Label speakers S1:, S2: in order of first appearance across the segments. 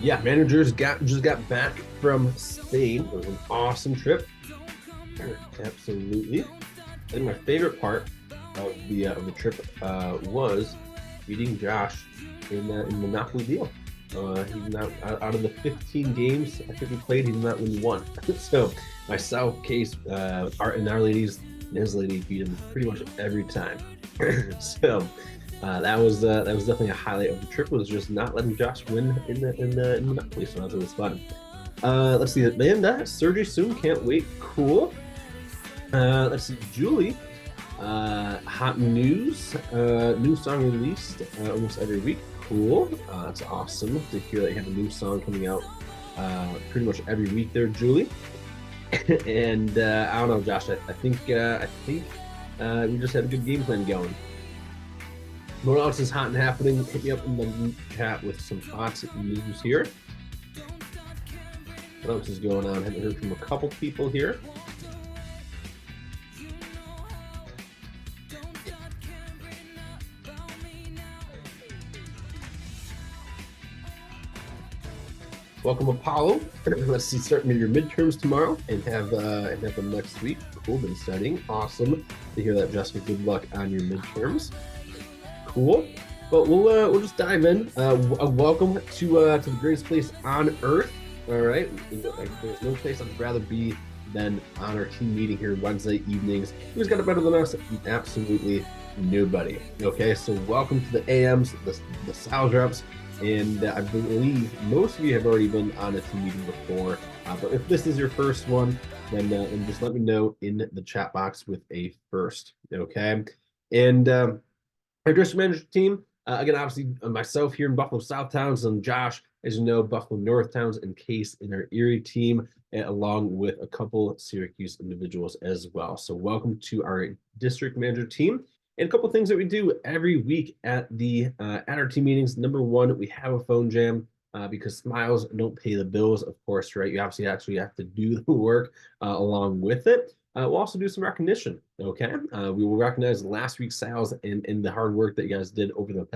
S1: Yeah, managers just got back from Spain. It was an awesome trip. Absolutely. I think my favorite part of the trip was beating Josh in the Monopoly deal. He's not out of the 15 games I think we played. He's not win one. So myself, Case, Art, and our ladies, and his lady beat him pretty much every time. So that was definitely a highlight of the trip. Was just not letting Josh win in the Monopoly. So that was fun. Let's see. Amanda, surgery soon. Can't wait. Cool. Let's see. Julie. Hot news. New song released almost every week. Cool. That's awesome to hear that you have a new song coming out pretty much every week there, Julie. And I don't know, Josh. I think we just had a good game plan going. What else is hot and happening? Hit me up in the chat with some hot news here. What else is going on? Haven't heard from a couple people here. Welcome, Apollo. Let's see, starting your midterms tomorrow and have them next week. Cool, been studying. Awesome to hear that, Jessica. Good luck on your midterms. Cool. But we'll just dive in. Welcome to the greatest place on earth. All right, there's no place I'd rather be than on our team meeting here Wednesday evenings. Who's got it better than us? Absolutely nobody. Okay, so welcome to the AMs, the Sal Reps. And I believe most of you have already been on a team meeting before. But if this is your first one, then just let me know in the chat box with a first. Okay. And our district manager team, again, obviously myself here in Buffalo South Towns and Josh, as you know, Buffalo North Towns and Case in our Erie team, along with a couple Syracuse individuals as well. So welcome to our district manager team. And a couple of things that we do every week at our team meetings. Number one, we have a phone jam because smiles don't pay the bills, of course, right? You obviously actually have to do the work along with it. We'll also do some recognition, okay? We will recognize last week's sales and the hard work that you guys did over the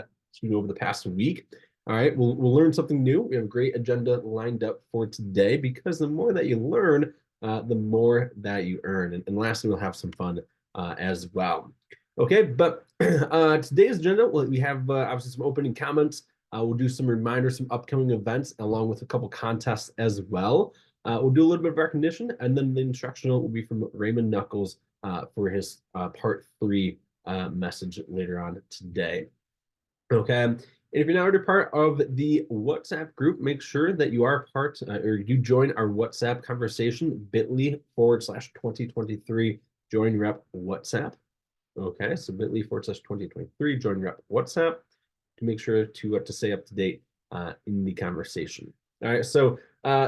S1: past week. All right, we'll learn something new. We have a great agenda lined up for today because the more that you learn, the more that you earn. And lastly, we'll have some fun as well. Okay, but today's agenda, we have obviously some opening comments. We'll do some reminders, some upcoming events, along with a couple contests as well. We'll do a little bit of recognition, and then the instructional will be from Raymond Knuckles for his part 3 message later on today. Okay, and if you're not already part of the WhatsApp group, make sure that you are part or you join our WhatsApp conversation, bit.ly/2023 join rep WhatsApp. Okay, so bit.ly/2023 join rep WhatsApp to make sure to stay up to date in the conversation. All right, so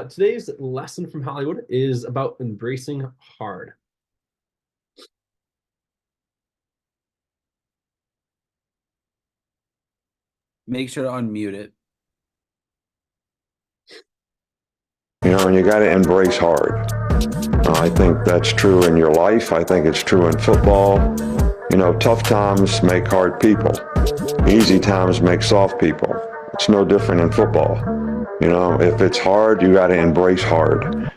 S1: today's lesson from Hollywood is about embracing hard.
S2: Make sure to unmute it.
S3: You know, and you got to embrace hard. I think that's true in your life. I think it's true in football. You know, tough times make hard people. Easy times make soft people. It's no different in football. You know, if it's hard, you got to embrace hard.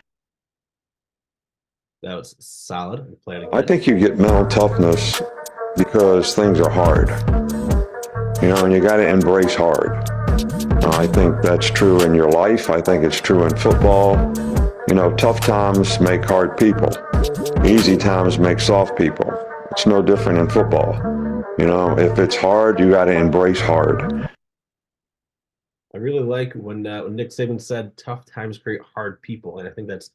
S1: That was solid. Play it again.
S3: I think you get mental toughness because things are hard. You know, and you got to embrace hard. I think that's true in your life. I think it's true in football. You know, tough times make hard people. Easy times make soft people. It's no different in football. You know, if it's hard, you got to embrace hard.
S1: I really like when Nick Saban said tough times create hard people. And I think that's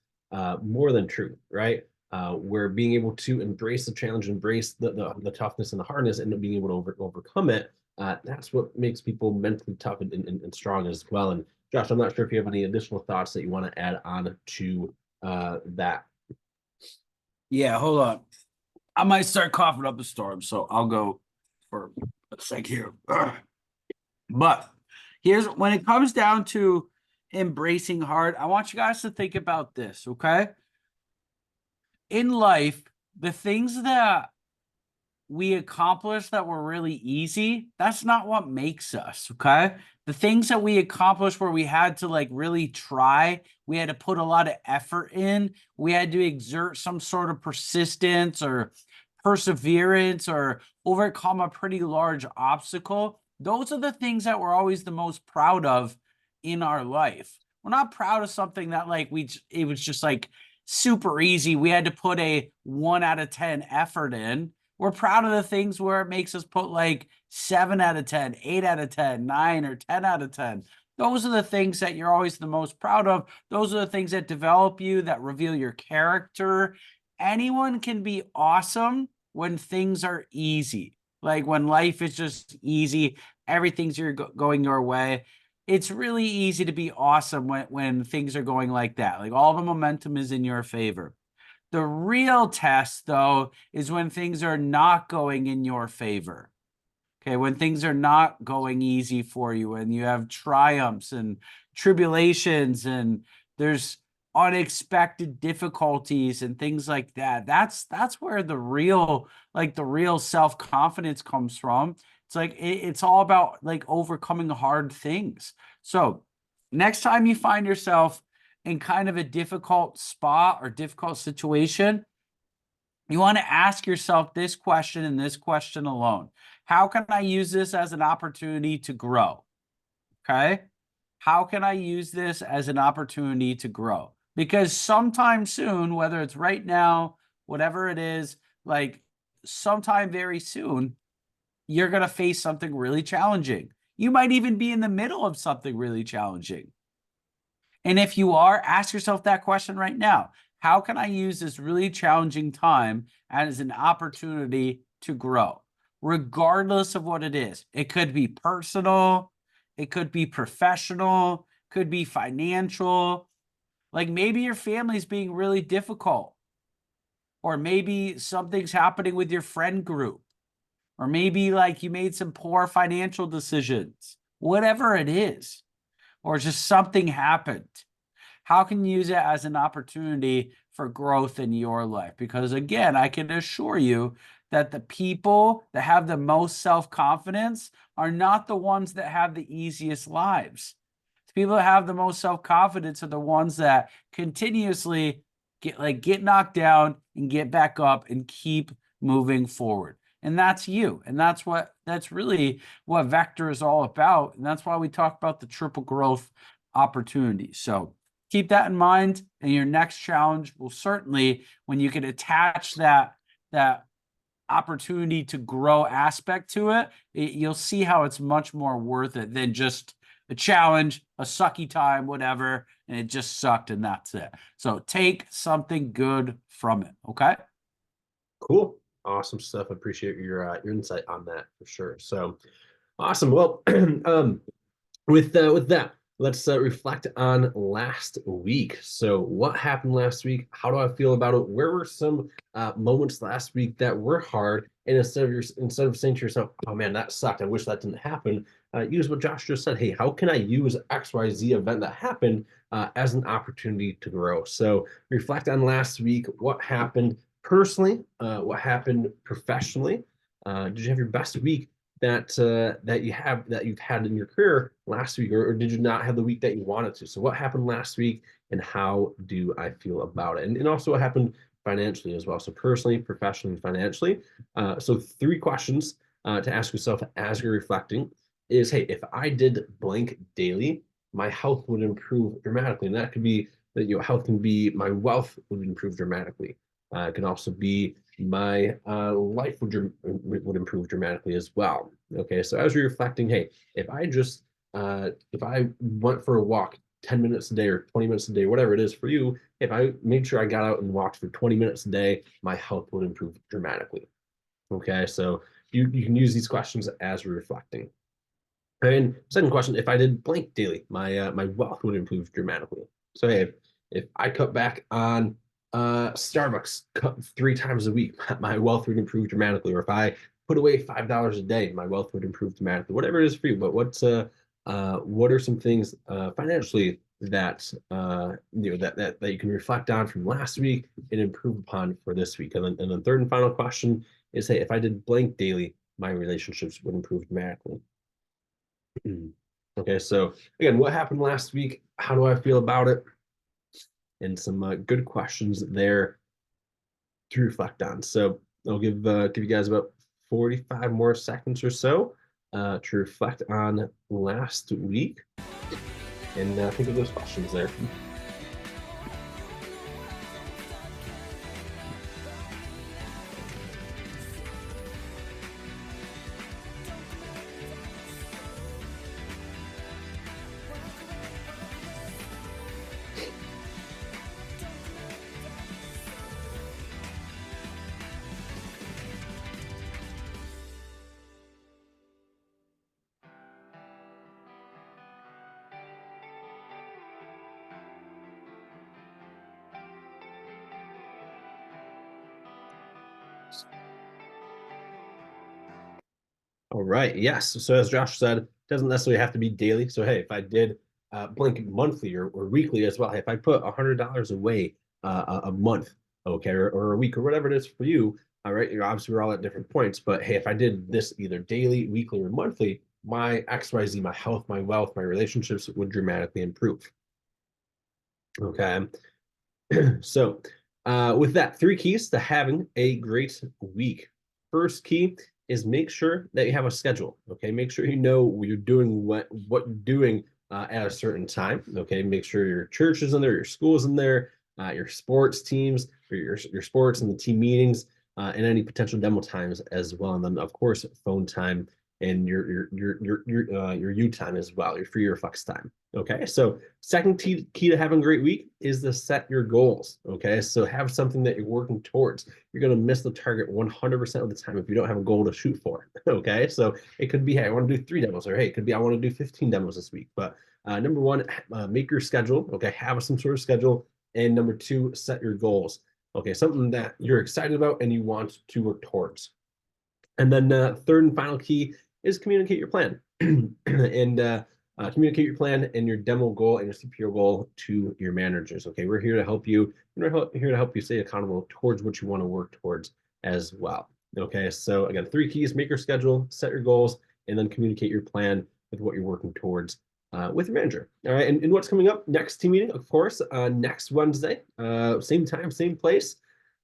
S1: more than true, right? We're being able to embrace the challenge, embrace the toughness and the hardness, and being able to overcome it. That's what makes people mentally tough and strong as well. And Josh, I'm not sure if you have any additional thoughts that you want to add on to that.
S2: Yeah, hold on. I might start coughing up a storm, so I'll go for a sec here. But here's when it comes down to embracing hard, I want you guys to think about this, okay? In life, the things that we accomplish that were really easy, that's not what makes us, okay? The things that we accomplished where we had to like really try, we had to put a lot of effort in, we had to exert some sort of persistence or perseverance or overcome a pretty large obstacle. Those are the things that we're always the most proud of in our life. We're not proud of something that like it was just like super easy. We had to put a 1 out of 10 effort in. We're proud of the things where it makes us put like 7 out of 10, 8 out of 10, 9 or 10 out of 10. Those are the things that you're always the most proud of. Those are the things that develop you, that reveal your character. Anyone can be awesome when things are easy. Like when life is just easy, everything's going your way. It's really easy to be awesome when things are going like that. Like all the momentum is in your favor. The real test, though, is when things are not going in your favor. Okay, when things are not going easy for you and you have triumphs and tribulations and there's unexpected difficulties and things like that. That's where the real self-confidence comes from. It's like it's all about like overcoming hard things. So next time you find yourself in kind of a difficult spot or difficult situation, you want to ask yourself this question and this question alone. How can I use this as an opportunity to grow? Okay. How can I use this as an opportunity to grow? Because sometime soon, whether it's right now, whatever it is, like sometime very soon, you're going to face something really challenging. You might even be in the middle of something really challenging. And if you are, ask yourself that question right now. How can I use this really challenging time as an opportunity to grow, regardless of what it is? It could be personal, it could be professional, could be financial. Like maybe your family's being really difficult, or maybe something's happening with your friend group, or maybe like you made some poor financial decisions, whatever it is, or just something happened. How can you use it as an opportunity for growth in your life? Because again, I can assure you that the people that have the most self-confidence are not the ones that have the easiest lives. The people that have the most self-confidence are the ones that continuously get knocked down and get back up and keep moving forward. And that's you. And that's really what Vector is all about. And that's why we talk about the triple growth opportunity. So keep that in mind, and your next challenge will certainly, when you can attach that opportunity to grow aspect to it, you'll see how it's much more worth it than just a challenge, a sucky time, whatever, and it just sucked and that's it. So take something good from it, okay?
S1: Cool. Awesome stuff. I appreciate your insight on that for sure. So awesome. Well, with that, let's reflect on last week. So what happened last week? How do I feel about it? Where were some moments last week that were hard? And instead of saying to yourself, "Oh man, that sucked. I wish that didn't happen," use what Josh just said. Hey, how can I use XYZ event that happened as an opportunity to grow? So reflect on last week. What happened personally? What happened professionally? Did you have your best week that you've had in your career last week, or did you not have the week that you wanted to? So what happened last week, and how do I feel about it? And also what happened financially as well. So personally, professionally, financially. So 3 questions to ask yourself as you're reflecting is, hey, if I did blank daily, my health would improve dramatically. And that could be that your health can be my wealth would improve dramatically. It can also be my life would improve dramatically as well. Okay, so as you're reflecting, hey, if I went for a walk 10 minutes a day or 20 minutes a day, whatever it is for you, if I made sure I got out and walked for 20 minutes a day, my health would improve dramatically. Okay, so you can use these questions as you're reflecting. And second question, if I did blank daily, my wealth would improve dramatically. So hey, if I cut back on Starbucks 3 times a week, my wealth would improve dramatically. Or if I put away $5 a day, my wealth would improve dramatically. Whatever it is for you. But what are some things financially that that you can reflect on from last week and improve upon for this week? And then third and final question is, hey, if I did blank daily, my relationships would improve dramatically. Okay, so again, what happened last week? How do I feel about it? And some good questions there to reflect on. So I'll give you guys about 45 more seconds or so to reflect on last week and think of those questions there. All right. Yes. So as Josh said, it doesn't necessarily have to be daily. So hey, if I did blink monthly or weekly as well, hey, if I put $100 away a month, okay, or a week or whatever it is for you, all right, you're obviously we're all at different points, but hey, if I did this either daily, weekly, or monthly, my XYZ, my health, my wealth, my relationships would dramatically improve. Okay. So with that, 3 keys to having a great week. First key is make sure that you have a schedule. Okay, make sure you know you're doing what you're doing at a certain time. Okay, make sure your church is in there, your school is in there, your sports teams, or your sports and the team meetings, and any potential demo times as well. And then of course phone time and your you time as well, your free or flex time. Okay, so second key to having a great week is to set your goals. Okay, so have something that you're working towards. You're going to miss the target 100% of the time if you don't have a goal to shoot for. Okay, so it could be, hey, I want to do 3 demos, or hey, it could be, I want to do 15 demos this week. But number one, make your schedule. Okay, have some sort of schedule. And number 2, set your goals. Okay, something that you're excited about and you want to work towards. And then third and final key is communicate your plan. And communicate your plan and your demo goal and your CPO goal to your managers. Okay, we're here to help you. We're here to help you stay accountable towards what you want to work towards as well. Okay, so again, 3 keys: make your schedule, set your goals, and then communicate your plan with what you're working towards with your manager. All right, and what's coming up next team meeting, of course, next Wednesday, same time, same place.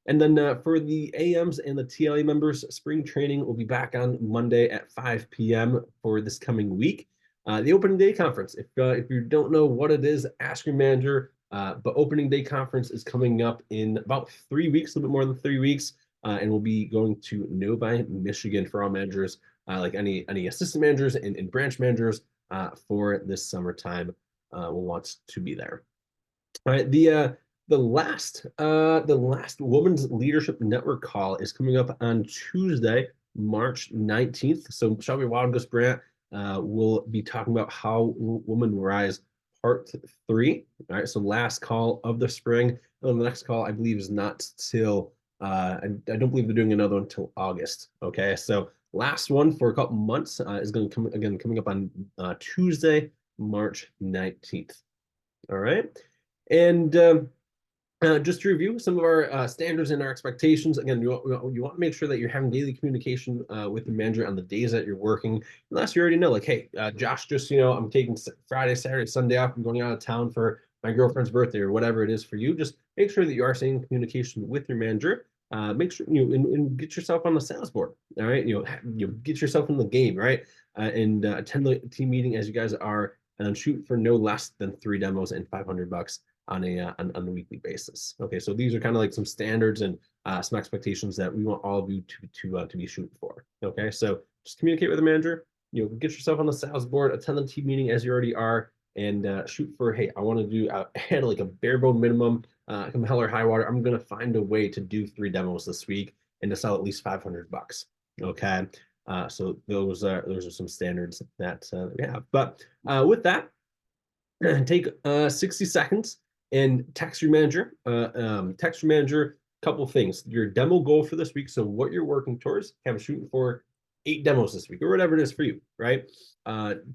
S1: And then for the AMs and the TLA members, spring training will be back on Monday at 5 p.m. for this coming week. The opening day conference, if you don't know what it is, ask your manager. But opening day conference is coming up in about 3 weeks, a little bit more than 3 weeks, and we'll be going to Novi, Michigan for all managers, like any assistant managers and branch managers for this summertime will want to be there. All right, the last Women's Leadership Network call is coming up on Tuesday, March 19th. So Shelby Wildgus Brandt will be talking about How Women Rise Part 3. All right, so last call of the spring. And then the next call, I believe, is not till I don't believe they're doing another one until August. Okay, so last one for a couple months is going to coming up on Tuesday, March 19th. All right, and just to review some of our standards and our expectations. Again, you want to make sure that you're having daily communication with the manager on the days that you're working. Unless you already know, like, hey, Josh, just, I'm taking Friday, Saturday, Sunday off. I'm going out of town for my girlfriend's birthday or whatever it is for you. Just make sure that you are staying in communication with your manager. Make sure and get yourself on the sales board. All right, get yourself in the game, right? And attend the team meeting as you guys are, and then shoot for no less than 3 demos and $500 on a weekly basis. Okay, so these are kind of like some standards and some expectations that we want all of you to be shooting for. Okay, so just communicate with the manager. Get yourself on the sales board, attend the team meeting as you already are, and shoot for, hey, I want to do add like a bare bone minimum, come hell or high water. I'm gonna find a way to do 3 demos this week and to sell at least $500. Okay, so those are some standards that we have. But with that, take 60 seconds and text your manager. Couple things: your demo goal for this week. So what you're working towards. I'm shooting for 8 demos this week, or whatever it is for you, right?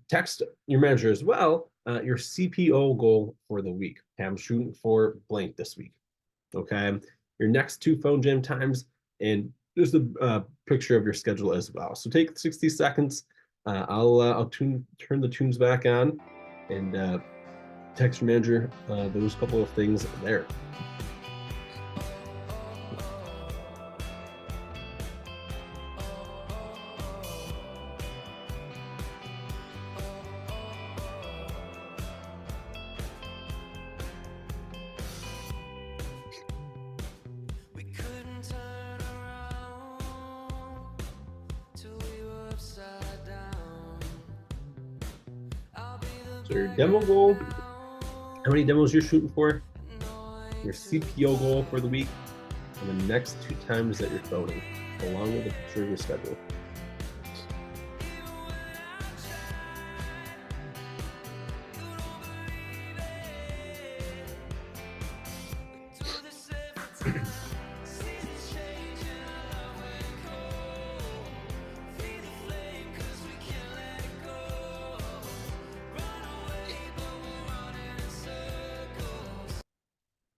S1: Text your manager as well your CPO goal for the week. I'm shooting for blank this week. Okay, your next 2 phone jam times, and there's a picture of your schedule as well. So take 60 seconds. I'll turn the tunes back on and text your manager those couple of things there. So your demo goal, how many demos you're shooting for, your CPO goal for the week, and the next 2 times that you're voting, along with a picture of your schedule.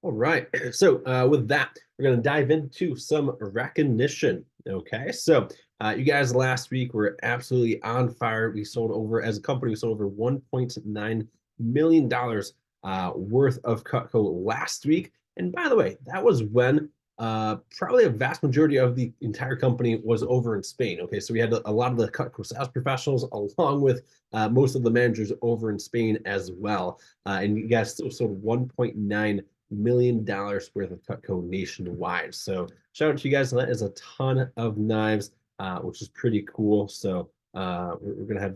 S1: All right. So with that, we're going to dive into some recognition. Okay. So you guys last week were absolutely on fire. We sold over, as a company, we sold over $1.9 million worth of Cutco last week. And by the way, that was when probably a vast majority of the entire company was over in Spain. Okay. So we had a lot of the Cutco sales professionals along with most of the managers over in Spain as well. And you guys still sold $1.9 million worth of Cutco nationwide. So shout out to you guys. That is a ton of knives, which is pretty cool. So we're gonna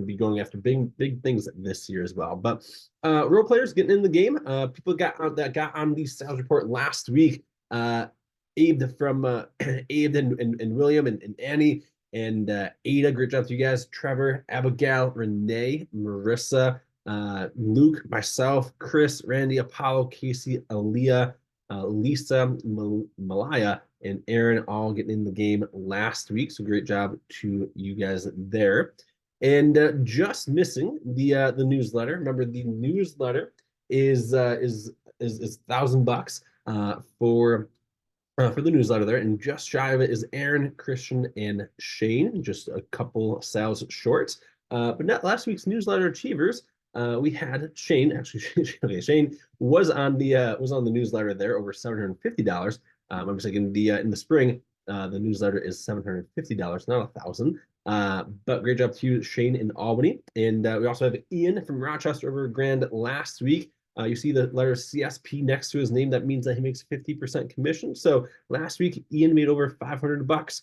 S1: be going after big things this year as well. But role players getting in the game. People got on the sales report last week. Abe from Abe and William and Annie and Ada. Great job to you guys. Trevor, Abigail, Renee, Marissa, Luke, myself, Chris, Randy, Apollo, Casey, Aaliyah, Lisa, Malaya, and Aaron all getting in the game last week. So great job to you guys there. And just missing the newsletter. Remember, the newsletter is $1,000 for the newsletter there, and just shy of it is Aaron, Christian, and Shane, just a couple sales short. But not last week's newsletter achievers. We had Shane. Actually, okay, Shane was on the newsletter there, over $750. I was thinking in the spring, the newsletter is $750, not $1,000. But great job to you, Shane in Albany, and we also have Ian from Rochester over grand last week. You see the letter CSP next to his name. That means that he makes 50% commission. So last week, Ian made over $500,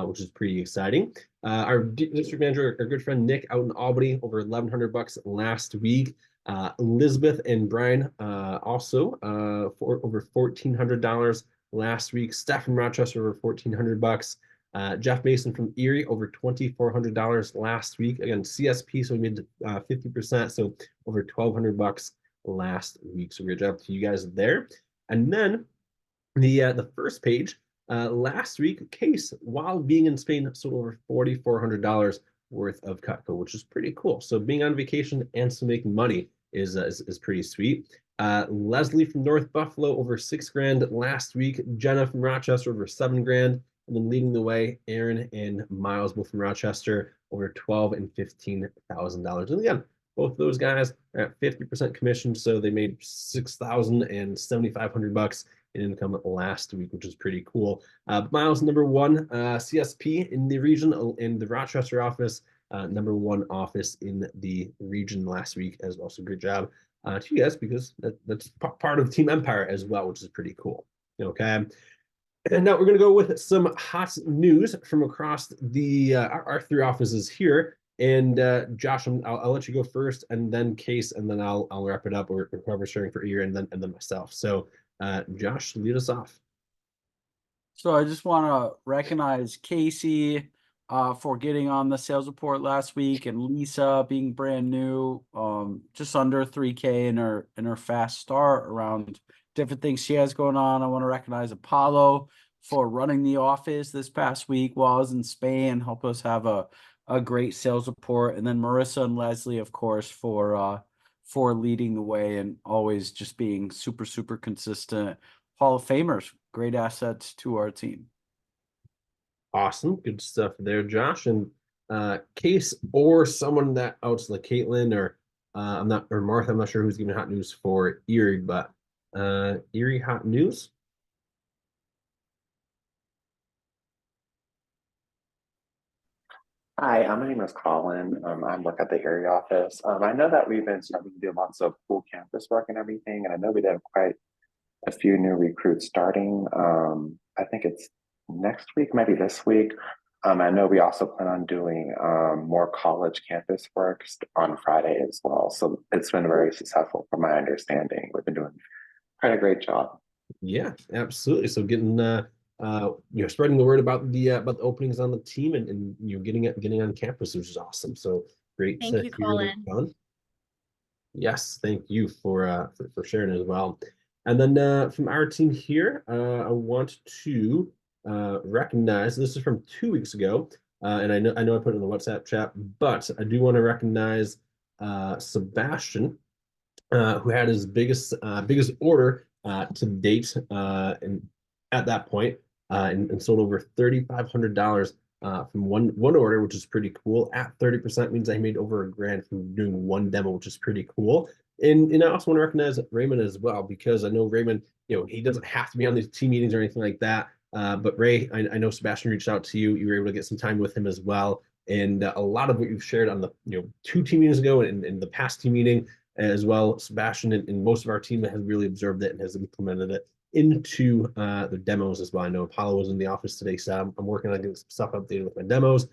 S1: which is pretty exciting. Our district manager, our good friend Nick out in Albany, over $1,100 last week. Elizabeth and Brian also for over $1,400 last week. Steph from Rochester over $1,400. Jeff Mason from Erie over $2,400 last week. Again, CSP, so we made 50%, so over $1,200 last week. So great job to you guys there. And then the first page, last week, Case, while being in Spain, sold over $4,400 worth of Cutco, which is pretty cool. So being on vacation and still making money is pretty sweet. Leslie from North Buffalo over $6,000 last week. Jenna from Rochester over $7,000. And then leading the way, Aaron and Miles, both from Rochester, over $12,000 and $15,000. And again, both those guys are at 50% commission, so they made $6,000 and $7,500 in income last week, which is pretty cool. Miles, number one CSP in the region, in the Rochester office, number one office in the region last week as well. So good job to you guys, because that's part of Team Empire as well, which is pretty cool. Okay. And now we're going to go with some hot news from across the our 3 offices here. And Josh, I'll let you go first, and then Case, and then I'll wrap it up, or whoever's sharing for a year, and then myself. So Josh, lead us off.
S2: So I just want to recognize Casey for getting on the sales report last week, and Lisa being brand new, just under 3K in her fast start around different things she has going on. I want to recognize Apollo for running the office this past week while I was in Spain, help us have a great sales report. And then Marissa and Leslie, of course, for leading the way and always just being super consistent Hall of Famers, great assets to our team.
S1: Awesome. Good stuff there, Josh. And Case or someone that outs like Caitlin or or Martha, I'm not sure who's giving hot news for Erie, but Erie hot news.
S4: Hi, my name is Colin. I work at the area office. I know that we've been starting to do lots of cool campus work and everything, and I know we have quite a few new recruits starting. I think it's next week, maybe this week. I know we also plan on doing more college campus work on Friday as well. So it's been very successful from my understanding. We've been doing quite a great job.
S1: Yeah, absolutely. So getting spreading the word about the openings on the team and getting on campus, which is awesome. So great
S5: Thank
S1: to
S5: you,
S1: hear that,
S5: Colin.
S1: John. Yes, thank you for sharing as well. And then from our team here, I want to recognize this is from 2 weeks ago, and I know I put it in the WhatsApp chat, but I do want to recognize Sebastian, who had his biggest order to date, and at that point, and sold over $3,500 from one order, which is pretty cool. At 30% means that he made over $1,000 from doing one demo, which is pretty cool. And I also want to recognize Raymond as well, because I know Raymond, he doesn't have to be on these team meetings or anything like that. But Ray, I know Sebastian reached out to you. You were able to get some time with him as well. And a lot of what you've shared on the 2 team meetings ago and in the past team meeting as well, Sebastian and most of our team has really observed it and has implemented it into the demos as well. I know Apollo was in the office today, so I'm working on getting some stuff updated with my demos.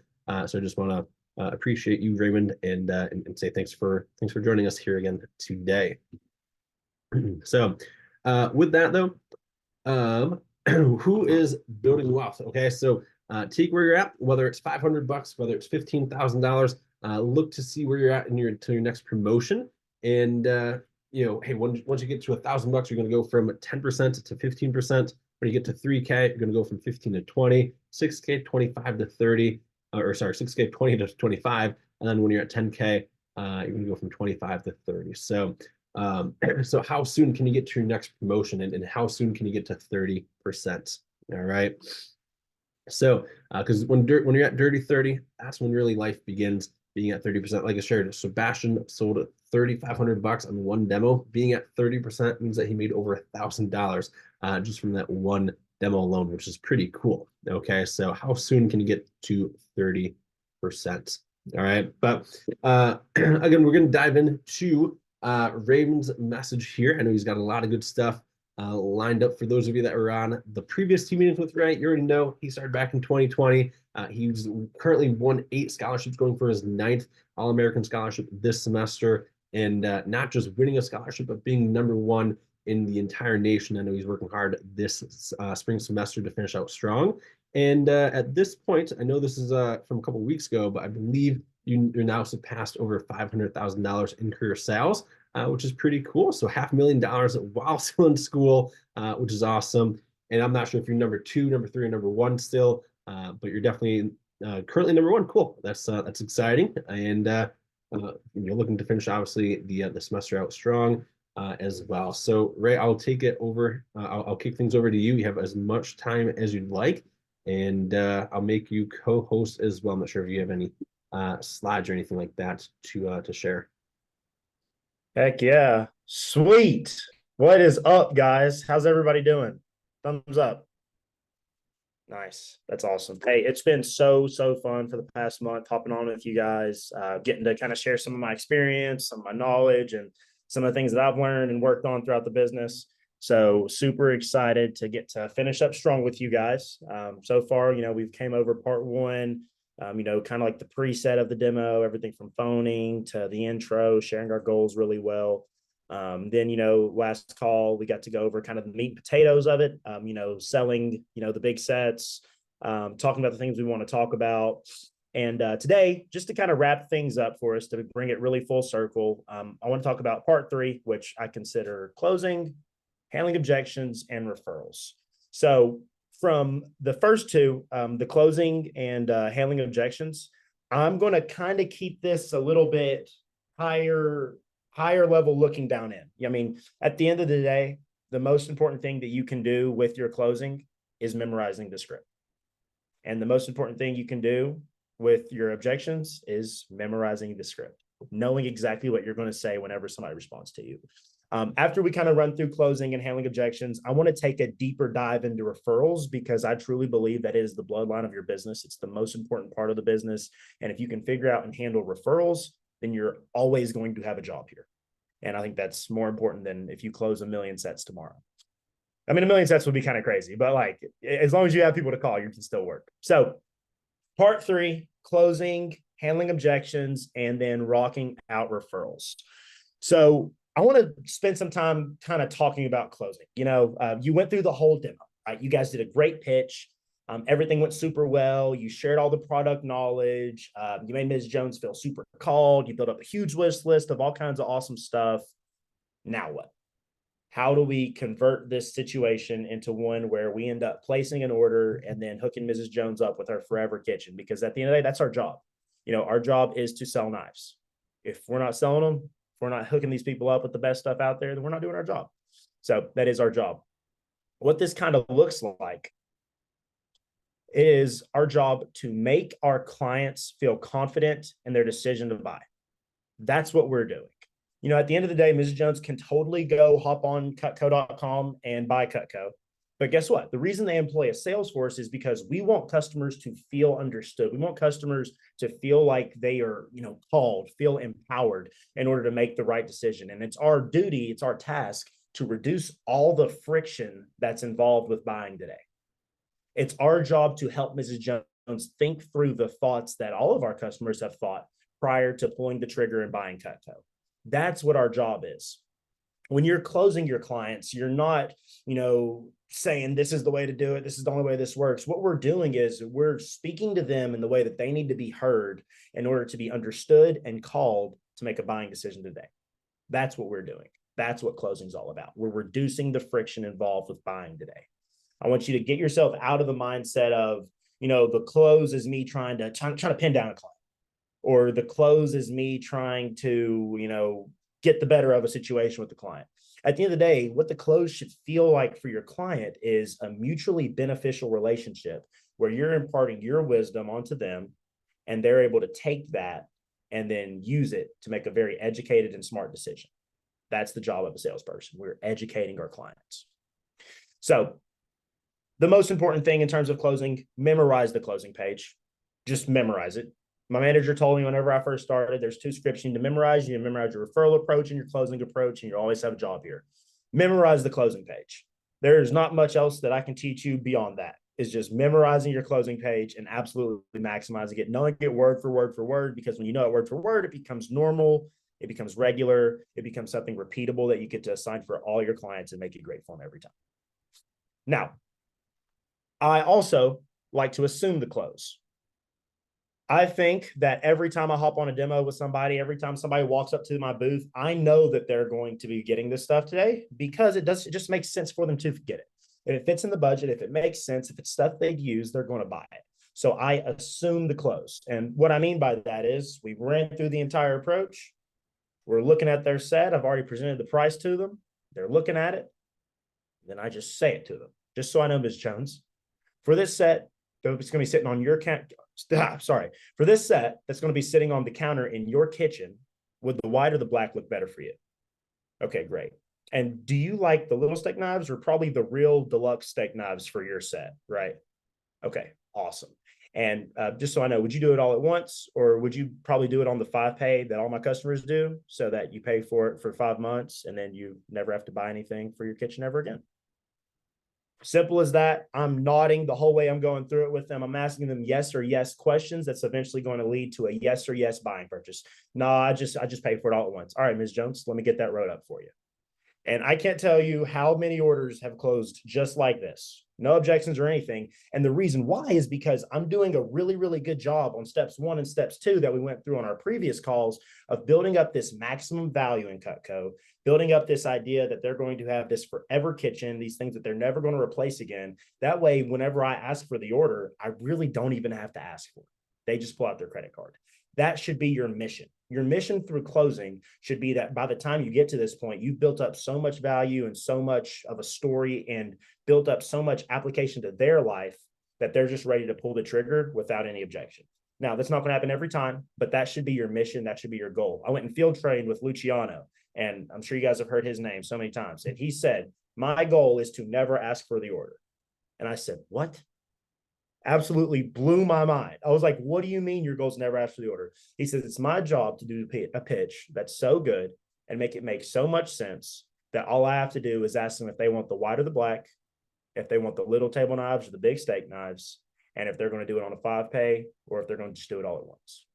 S1: So I just want to appreciate you, Raymond, and say thanks for joining us here again today. So with that though, who is building wealth? Okay, so take where you're at, whether it's $500, whether it's $15,000. Look to see where you're at in your next promotion. And hey, once you get to $1,000, you're going to go from 10% to 15%. When you get to 3K, you're going to go from 15 to 20, 6K, 25 to 30, or sorry, 6K, 20 to 25. And then when you're at 10K, you're going to go from 25 to 30. So so how soon can you get to your next promotion, and how soon can you get to 30%? All right. So because when you're at dirty 30, that's when really life begins. Being at 30%, like I shared, Sebastian sold $3,500 on one demo. Being at 30% means that he made over $1,000 just from that one demo alone, which is pretty cool. Okay, so how soon can you get to 30%? All right, but again, we're going to dive into Raymond's message here. I know he's got a lot of good stuff lined up for those of you that were on the previous team meetings with Ray. You already know he started back in 2020. He's currently won 8 scholarships, going for his 9th All-American scholarship this semester, and not just winning a scholarship, but being #1 in the entire nation. I know he's working hard this spring semester to finish out strong. And at this point, I know this is from a couple of weeks ago, but I believe you're now surpassed over $500,000 in career sales, which is pretty cool. So $500,000 while still in school, which is awesome. And I'm not sure if you're #2, #3, or #1 still, but you're definitely currently #1. Cool. That's exciting. And you're looking to finish obviously the semester out strong as well. So Ray, I'll take it over. I'll kick things over to you. You have as much time as you'd like, and I'll make you co-host as well. I'm not sure if you have any slides or anything like that to share.
S6: Heck yeah. Sweet. What is up, guys? How's everybody doing? Thumbs up. Nice. That's awesome. Hey, it's been so fun for the past month hopping on with you guys, getting to kind of share some of my experience, some of my knowledge, and some of the things that I've learned and worked on throughout the business. So super excited to get to finish up strong with you guys. So far, we've came over part 1, kind of like the preset of the demo, everything from phoning to the intro, sharing our goals really well. Then, last call, we got to go over kind of the meat and potatoes of it, selling, the big sets, talking about the things we want to talk about. And today, just to kind of wrap things up for us, to bring it really full circle, I want to talk about part 3, which I consider closing, handling objections, and referrals. So from the first 2, the closing and handling objections, I'm going to kind of keep this a little bit higher level looking down in. I mean, at the end of the day, the most important thing that you can do with your closing is memorizing the script. And the most important thing you can do with your objections is memorizing the script, knowing exactly what you're going to say whenever somebody responds to you. After we kind of run through closing and handling objections, I want to take a deeper dive into referrals, because I truly believe that is the bloodline of your business. It's the most important part of the business. And if you can figure out and handle referrals, then you're always going to have a job here. And I think that's more important than if you close 1 million sets tomorrow. I mean, 1 million sets would be kind of crazy, but like, as long as you have people to call, you can still work. So part 3, closing, handling objections, and then rocking out referrals. So I want to spend some time kind of talking about closing. You went through the whole demo, right? You guys did a great pitch. Everything went super well. You shared all the product knowledge. You made Ms. Jones feel super called. You built up a huge wish list of all kinds of awesome stuff. Now what? How do we convert this situation into one where we end up placing an order and then hooking Mrs. Jones up with her forever kitchen? Because at the end of the day, that's our job. Our job is to sell knives. If we're not selling them, if we're not hooking these people up with the best stuff out there, then we're not doing our job. So that is our job. What this kind of looks like is our job to make our clients feel confident in their decision to buy. That's what we're doing. At the end of the day, Mrs. Jones can totally go hop on Cutco.com and buy Cutco. But guess what? The reason they employ a sales force is because we want customers to feel understood. We want customers to feel like they are, called, feel empowered in order to make the right decision. And it's our duty, it's our task to reduce all the friction that's involved with buying today. It's our job to help Mrs. Jones think through the thoughts that all of our customers have thought prior to pulling the trigger and buying Cutco. That's what our job is. When you're closing your clients, you're not, saying this is the way to do it. This is the only way this works. What we're doing is we're speaking to them in the way that they need to be heard in order to be understood and called to make a buying decision today. That's what we're doing. That's what closing is all about. We're reducing the friction involved with buying today. I want you to get yourself out of the mindset of, the close is me trying to pin down a client, or the close is me trying to, get the better of a situation with the client. At the end of the day, what the close should feel like for your client is a mutually beneficial relationship where you're imparting your wisdom onto them and they're able to take that and then use it to make a very educated and smart decision. That's the job of a salesperson. We're educating our clients. So the most important thing in terms of closing, memorize the closing page. Just memorize it. My manager told me whenever I first started, there's 2 scripts you need to memorize. You need to memorize your referral approach and your closing approach, and you always have a job here. Memorize the closing page. There's not much else that I can teach you beyond that. It's just memorizing your closing page and absolutely maximizing it, knowing it word for word for word, because when you know it word for word, it becomes normal, it becomes regular, it becomes something repeatable that you get to assign for all your clients and make it great for them every time. Now, I also like to assume the close. I think that every time I hop on a demo with somebody, every time somebody walks up to my booth, I know that they're going to be getting this stuff today because it just makes sense for them to get it. If it fits in the budget, if it makes sense, if it's stuff they'd use, they're going to buy it. So I assume the close. And what I mean by that is we ran through the entire approach. We're looking at their set. I've already presented the price to them. They're looking at it. Then I just say it to them, just so I know, Ms. Jones, for this set, it's going to be sitting on your for this set that's going to be sitting on the counter in your kitchen, would the white or the black look better for you? Okay, great. And do you like the little steak knives or probably the real deluxe steak knives for your set, right? Okay, awesome. And just so I know, would you do it all at once, or would you probably do it on the 5-pay that all my customers do, so that you pay for it for 5 months and then you never have to buy anything for your kitchen ever again? Simple as that. I'm nodding the whole way I'm going through it with them. I'm asking them yes or yes questions that's eventually going to lead to a yes or yes buying purchase. No, I just pay for it all at once. All right, Ms. Jones, let me get that wrote up for you. And I can't tell you how many orders have closed just like this. No objections or anything. And the reason why is because I'm doing a really, really good job on steps 1 and steps 2 that we went through on our previous calls of building up this maximum value in Cutco, building up this idea that they're going to have this forever kitchen, these things that they're never going to replace again. That way, whenever I ask for the order, I really don't even have to ask for it. They just pull out their credit card. That should be your mission. Your mission through closing should be that by the time you get to this point, you've built up so much value and so much of a story and built up so much application to their life that they're just ready to pull the trigger without any objection. Now, that's not going to happen every time, but that should be your mission. That should be your goal. I went and field trained with Luciano, and I'm sure you guys have heard his name so many times. And he said, my goal is to never ask for the order. And I said, what? Absolutely blew my mind. I was like, what do you mean your goal is never ask for the order? He says, it's my job to do a pitch that's so good and make it make so much sense that all I have to do is ask them if they want the white or the black, if they want the little table knives or the big steak knives, and if they're going to do it on a 5-pay or if they're going to just do it all at once.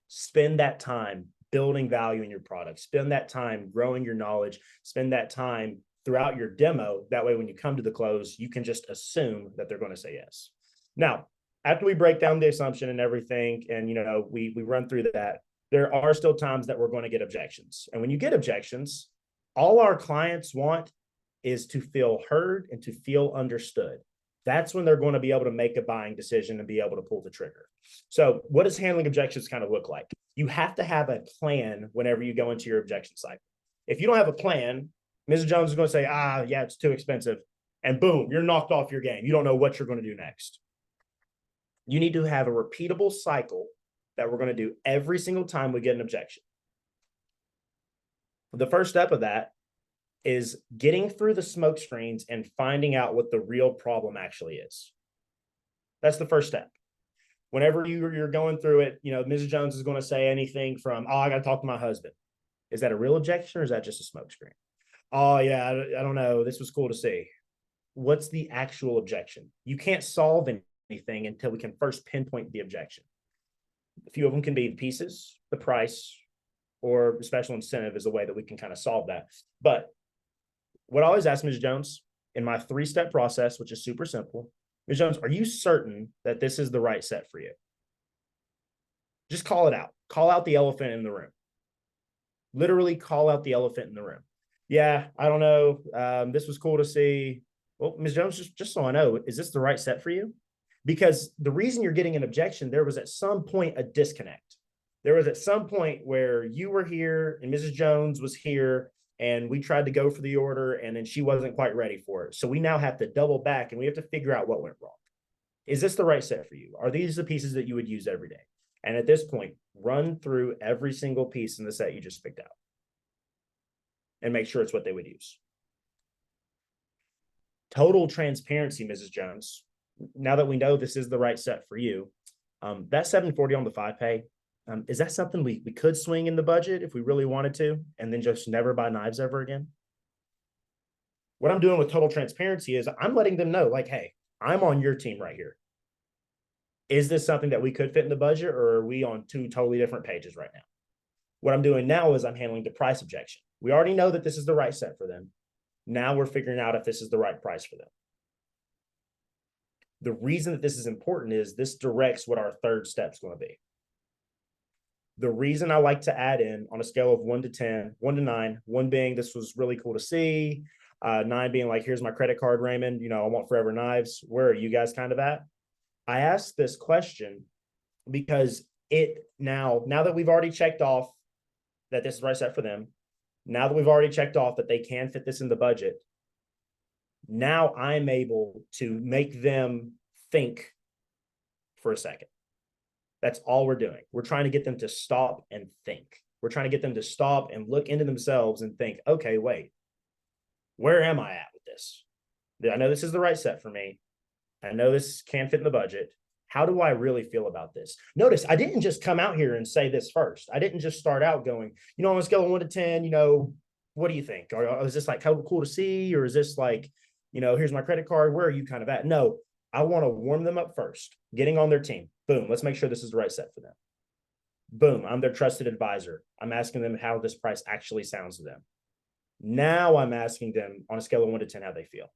S6: Spend that time building value in your product. Spend that time growing your knowledge. Spend that time throughout your demo. That way, when you come to the close, you can just assume that they're going to say yes. Now, after we break down the assumption and everything, and we run through that, there are still times that we're going to get objections. And when you get objections, all our clients want is to feel heard and to feel understood. That's when they're going to be able to make a buying decision and be able to pull the trigger. So what does handling objections kind of look like? You have to have a plan whenever you go into your objection cycle. If you don't have a plan, Mrs. Jones is going to say, yeah, it's too expensive. And boom, you're knocked off your game. You don't know what you're going to do next. You need to have a repeatable cycle that we're going to do every single time we get an objection. The first step of that is getting through the smoke screens and finding out what the real problem actually is. That's the first step. Whenever you're going through it, Mrs. Jones is going to say anything from, I got to talk to my husband. Is that a real objection or is that just a smoke screen? Oh, yeah, I don't know. This was cool to see. What's the actual objection? You can't solve anything until we can first pinpoint the objection. A few of them can be the pieces, the price, or the special incentive is a way that we can kind of solve that. But what I always ask Ms. Jones in my 3-step process, which is super simple, Ms. Jones, are you certain that this is the right set for you? Just call it out. Call out the elephant in the room. Literally call out the elephant in the room. Yeah, I don't know. This was cool to see. Well, Ms. Jones, just so I know, is this the right set for you? Because the reason you're getting an objection, there was at some point a disconnect. There was at some point where you were here and Mrs. Jones was here and we tried to go for the order and then she wasn't quite ready for it. So we now have to double back and we have to figure out what went wrong. Is this the right set for you? Are these the pieces that you would use every day? And at this point, run through every single piece in the set you just picked out and make sure it's what they would use. Total transparency, Mrs. Jones. Now that we know this is the right set for you, that $740 on the 5-pay, is that something we could swing in the budget if we really wanted to, and then just never buy knives ever again? What I'm doing with total transparency is I'm letting them know, like, hey, I'm on your team right here. Is this something that we could fit in the budget, or are we on 2 totally different pages right now? What I'm doing now is I'm handling the price objection. We already know that this is the right set for them. Now we're figuring out if this is the right price for them. The reason that this is important is this directs what our 3rd step is going to be. The reason I like to add in on a scale of 1 to 10, 1 to 9, 1 being this was really cool to see, 9 being like, here's my credit card, Raymond, I want forever knives. Where are you guys kind of at? I asked this question because now that we've already checked off that this is the right set for them, now that we've already checked off that they can fit this in the budget, now I'm able to make them think for a second. That's all we're doing. We're trying to get them to stop and think. We're trying to get them to stop and look into themselves and think, okay, wait, where am I at with this? I know this is the right set for me. I know this can fit in the budget. How do I really feel about this? Notice I didn't just come out here and say this first. I didn't just start out going, on a scale of 1 to 10, what do you think? Or is this like how cool to see? Or is this like, here's my credit card. Where are you kind of at? No, I want to warm them up first, getting on their team. Boom, let's make sure this is the right set for them. Boom, I'm their trusted advisor. I'm asking them how this price actually sounds to them. Now I'm asking them on a scale of 1 to 10 how they feel.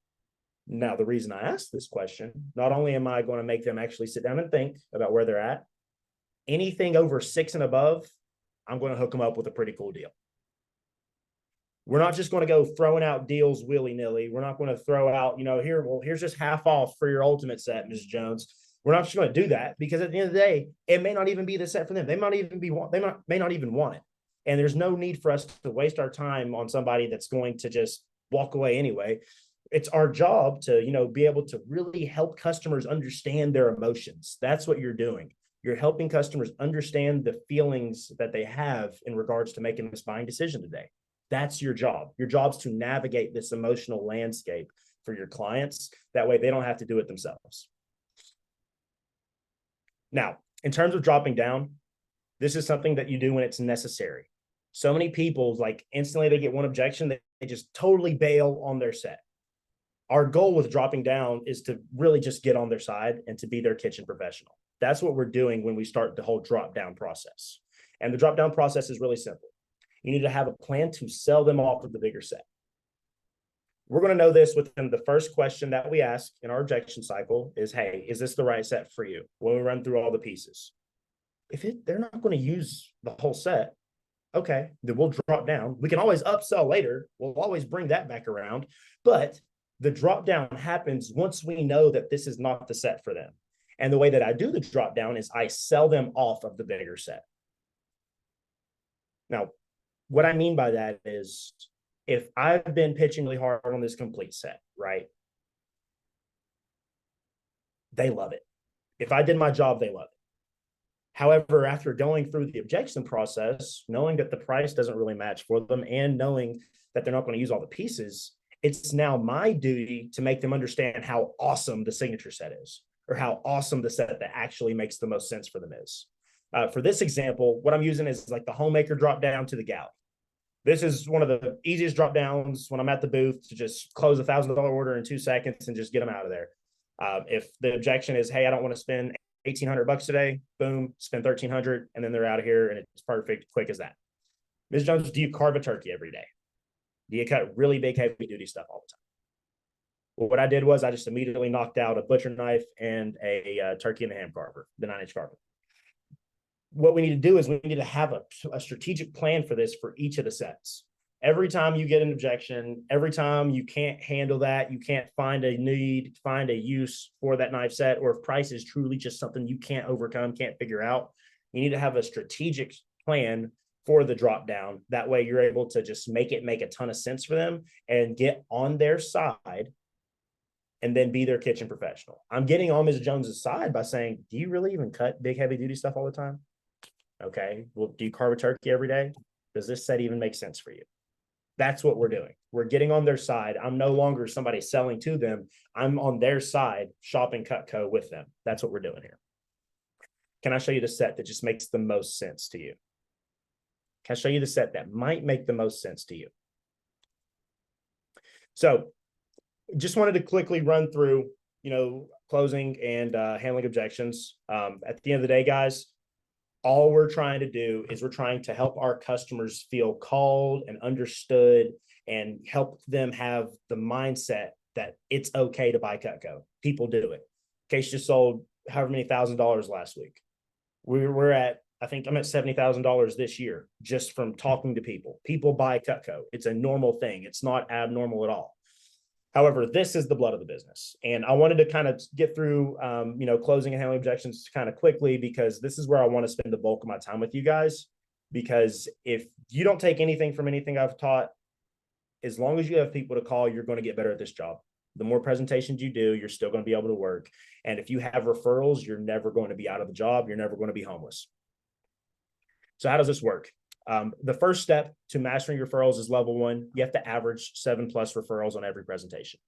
S6: Now, the reason I asked this question, not only am I going to make them actually sit down and think about where they're at, anything over 6 and above, I'm going to hook them up with a pretty cool deal. We're not just going to go throwing out deals willy-nilly. We're not going to throw out, here's just half off for your ultimate set, Ms. Jones. We're not just going to do that because at the end of the day, it may not even be the set for them. They may not even want it. And there's no need for us to waste our time on somebody that's going to just walk away anyway. it's our job to, be able to really help customers understand their emotions. That's what you're doing. You're helping customers understand the feelings that they have in regards to making this buying decision today. That's your job. Your job's to navigate this emotional landscape for your clients. That way they don't have to do it themselves. Now, in terms of dropping down, this is something that you do when it's necessary. So many people, like, instantly they get one objection, they just totally bail on their set. Our goal with dropping down is to really just get on their side and to be their kitchen professional. That's what we're doing when we start the whole drop down process. And the drop down process is really simple. You need to have a plan to sell them off of the bigger set. We're going to know this within the first question that we ask in our objection cycle is, hey, is this the right set for you? When we run through all the pieces. If they're not going to use the whole set, okay, then we'll drop down. We can always upsell later. We'll always bring that back around. But the drop down happens once we know that this is not the set for them. And the way that I do the drop down is I sell them off of the bigger set. Now, what I mean by that is if I've been pitching really hard on this complete set, right? They love it. If I did my job, they love it. However, after going through the objection process, knowing that the price doesn't really match for them and knowing that they're not going to use all the pieces, it's now my duty to make them understand how awesome the signature set is, or how awesome the set that actually makes the most sense for them is. For this example, what I'm using is like the homemaker drop down to the galley. This is one of the easiest drop downs when I'm at the booth to just close $1,000 order in 2 seconds and just get them out of there. If the objection is, hey, I don't want to spend $1,800 today, boom, spend $1,300, and then they're out of here, and it's perfect, quick as that. Ms. Jones, do you carve a turkey every day? Do you cut really big, heavy-duty stuff all the time? Well, what I did was I just immediately knocked out a butcher knife and a turkey and a ham carver, the 9-inch carver. What we need to do is we need to have a strategic plan for this for each of the sets. Every time you get an objection, every time you can't handle that, you can't find a need, find a use for that knife set, or if price is truly just something you can't overcome, can't figure out, you need to have a strategic plan for the drop down. That way you're able to just make a ton of sense for them and get on their side and then be their kitchen professional. I'm getting on Ms. Jones's side by saying, do you really even cut big, heavy duty stuff all the time? Okay. Well, do you carve a turkey every day? Does this set even make sense for you? That's what we're doing. We're getting on their side. I'm no longer somebody selling to them. I'm on their side, shopping Cutco with them. That's what we're doing here. Can I show you the set that just makes the most sense to you? Can I show you the set that might make the most sense to you? So just wanted to quickly run through, closing and handling objections. At the end of the day, guys, all we're trying to do is we're trying to help our customers feel called and understood and help them have the mindset that it's okay to buy Cutco. People do it. Case just sold however many $1,000s last week. We're at, I think I'm at $70,000 this year just from talking to people. People buy Cutco. It's a normal thing. It's not abnormal at all. However, this is the blood of the business. And I wanted to kind of get through, closing and handling objections kind of quickly, because this is where I want to spend the bulk of my time with you guys. Because if you don't take anything from anything I've taught, as long as you have people to call, you're going to get better at this job. The more presentations you do, you're still going to be able to work. And if you have referrals, you're never going to be out of the job. You're never going to be homeless. So how does this work? The first step to mastering referrals is level 1. You have to average 7+ referrals on every presentation.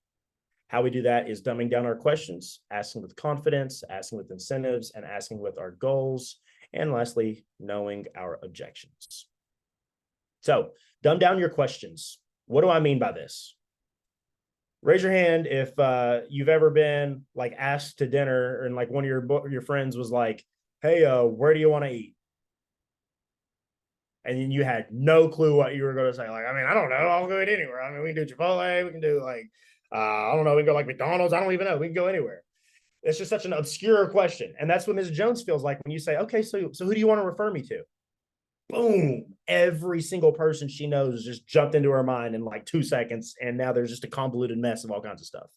S6: How we do that is dumbing down our questions, asking with confidence, asking with incentives, and asking with our goals. And lastly, knowing our objections. So dumb down your questions. What do I mean by this? Raise your hand if you've ever been like asked to dinner and like one of your friends was like, hey, where do you want to eat? And then you had no clue what you were going to say. Like, I mean, I don't know. I'll go eat anywhere. I mean, we can do Chipotle. We can do like, I don't know. We can go like McDonald's. I don't even know. We can go anywhere. It's just such an obscure question. And that's what Ms. Jones feels like when you say, okay, so who do you want to refer me to? Boom. Every single person she knows just jumped into her mind in like 2 seconds. And now there's just a convoluted mess of all kinds of stuff.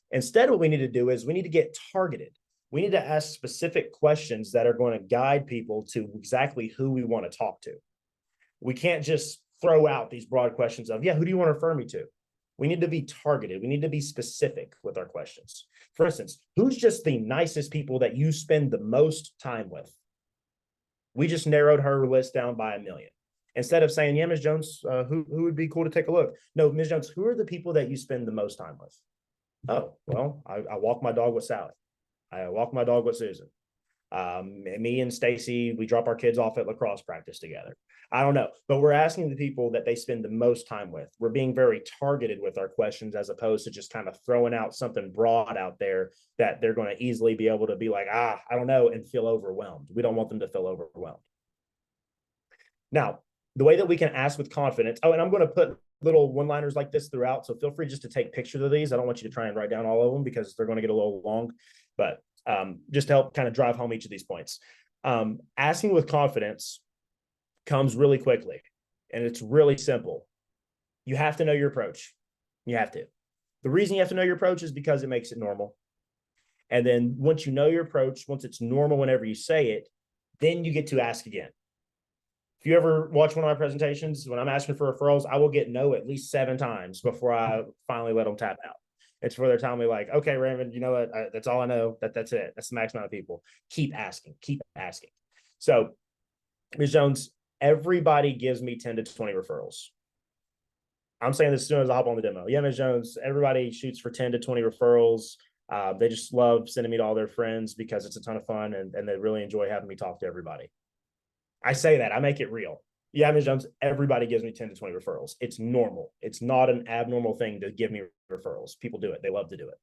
S6: Instead, what we need to do is we need to get targeted. We need to ask specific questions that are going to guide people to exactly who we want to talk to. We can't just throw out these broad questions of, yeah, who do you want to refer me to? We need to be targeted. We need to be specific with our questions. For instance, who's just the nicest people that you spend the most time with? We just narrowed her list down by 1 million. Instead of saying, yeah, Ms. Jones, who would be cool to take a look? No, Ms. Jones, who are the people that you spend the most time with? Oh, well, I walk my dog with Sally. I walk my dog with Susan. Me and Stacy, we drop our kids off at lacrosse practice together. I don't know, but we're asking the people that they spend the most time with. We're being very targeted with our questions as opposed to just kind of throwing out something broad out there that they're going to easily be able to be like, I don't know, and feel overwhelmed. We don't want them to feel overwhelmed. Now, the way that we can ask with confidence, and I'm going to put little one-liners like this throughout, so feel free just to take pictures of these. I don't want you to try and write down all of them because they're going to get a little long, but just to help kind of drive home each of these points. Asking with confidence comes really quickly, and it's really simple. You have to know your approach. You have to. The reason you have to know your approach is because it makes it normal. And then once you know your approach, once it's normal whenever you say it, then you get to ask again. If you ever watch one of my presentations, when I'm asking for referrals, I will get no at least 7 times before I finally let them tap out. It's where they're telling me like, okay, Raymond, you know what? That's all I know. That's it. That's the max amount of people. Keep asking. Keep asking. So, Ms. Jones, everybody gives me 10 to 20 referrals. I'm saying this as soon as I hop on the demo. Yeah, Ms. Jones, everybody shoots for 10 to 20 referrals. They just love sending me to all their friends because it's a ton of fun and they really enjoy having me talk to everybody. I say that. I make it real. Yeah, Ms. Jones, everybody gives me 10 to 20 referrals. It's normal. It's not an abnormal thing to give me referrals. People do it. They love to do it.